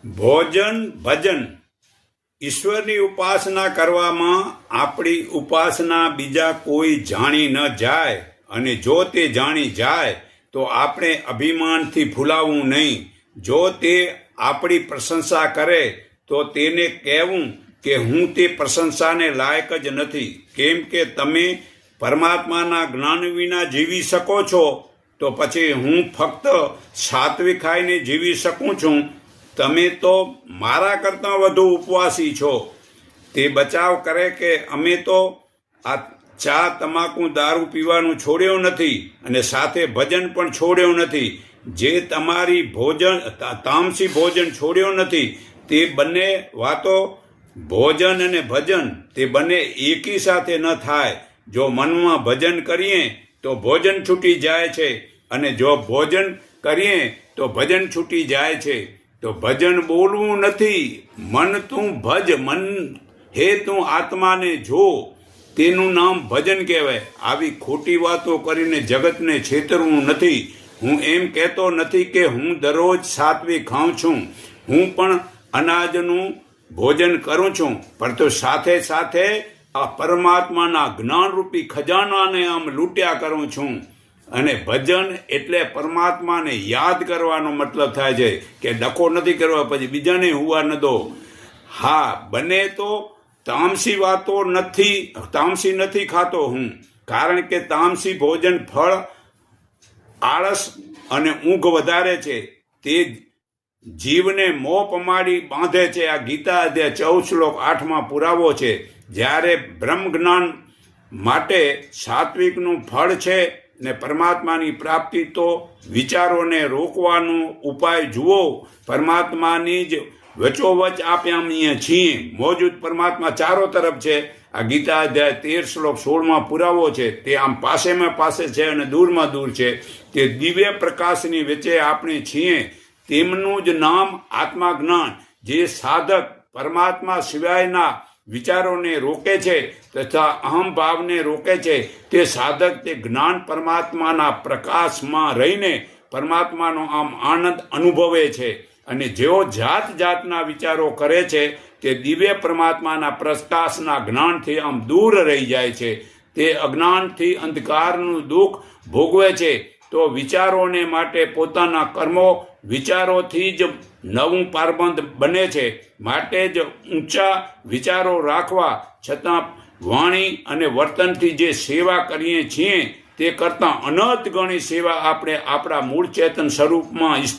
ભોજન ભજન ઈશ્વરની ઉપાસના કરવામાં આપણી ઉપાસના બીજા કોઈ જાણી ન જાય, અને જો તે જાણી જાય તો આપણે અભિમાનથી ફૂલાવવું નહીં. જો તે આપણી પ્રશંસા કરે તો તેને કહેવું કે હું તે પ્રશંસાને લાયક જ નથી, કેમ કે તમે પરમાત્માના જ્ઞાન વિના જીવી શકો છો, તો પછી હું ફક્ત સાત્વિક ખાઈને જીવી શકું છું. તમે તો મારા કરતાં વધુ ઉપવાસી છો. તે બચાવ કરે કે અમે તો આ ચા તમાકુ દારૂ પીવાનું છોડ્યો નથી અને સાથે ભજન પણ છોડ્યો નથી. જે તમારી તામસી ભોજન છોડ્યો નથી. તે બંને વાતો, ભોજન અને ભજન, તે બંને એકી સાથે ન થાય. જો મનમાં ભજન કરીએ તો ભોજન છૂટી જાય છે, અને જો ભોજન કરીએ તો ભજન છૂટી જાય છે. તો ભજન બોલવું નથી, મન તું ભજ, મન હે તું આત્માને જો, તેનું નામ ભજન કહેવાય. આવી ખોટી વાતો કરીને જગતને છેતરવું નથી. હું એમ કહેતો નથી કે હું દરરોજ સાત્વિક ખાઉં છું. હું પણ અનાજનું ભોજન કરું છું, પરંતુ સાથે સાથે આ પરમાત્માના જ્ઞાનરૂપી ખજાનાને આમ લૂંટ્યા કરું છું. અને ભજન એટલે પરમાત્માને યાદ કરવાનો મતલબ થાય છે કે ડખો નથી કરવા, પછી બીજાને હુવા ન દો. હા, બને તો તામસી વાતો તામસી નથી ખાતો હું, કારણ કે તામસી ભોજન ફળ, આળસ અને ઊંઘ વધારે છે. તે જીવને મોહ પમાડી બાંધે છે. આ ગીતા અધ્યાય 14 શ્લોક 8માં પુરાવો છે. જ્યારે બ્રહ્મ જ્ઞાન માટે સાત્વિકનું ફળ છે ને પરમાત્માની પ્રાપ્તિ તો વિચારોને રોકવાનો ઉપાય જુઓ. પરમાત્માની જ વચોવચ આપણે છીએ. મોજૂદ પરમાત્મા ચારો તરફ છે. આ ગીતા અધ્યાય 13 શ્લોક 16માં પુરાવો છે. તે આમ પાસેમાં પાસે છે અને દૂરમાં દૂર છે. તે દિવ્ય પ્રકાશની વચ્ચે આપણે છીએ. તેમનું જ નામ આત્મા જ્ઞાન, જે સાધક પરમાત્મા સિવાયના વિચારોને રોકે છે તથા અહમભાવને રોકે છે. તે સાધક તે જ્ઞાન પરમાત્માના પ્રકાશમાં રહીને પરમાત્માનો આમ આનંદ અનુભવે છે. અને જેઓ જાત જાતના વિચારો કરે છે તે દિવ્ય પરમાત્માના પ્રકાશના જ્ઞાનથી આમ દૂર રહી જાય છે. તે અજ્ઞાનથી અંધકારનું દુઃખ ભોગવે છે. તો વિચારોને માટે પોતાના કર્મો વિચારોથી જ નવું પારબંધ બને છે. માટે જ ઊંચા વિચારો રાખવા છતાં વાણી અને વર્તનથી જે સેવા કરીએ છીએ તે કરતાં અનંત ગણી સેવા આપણે આપણા મૂળ ચેતન સ્વરૂપમાં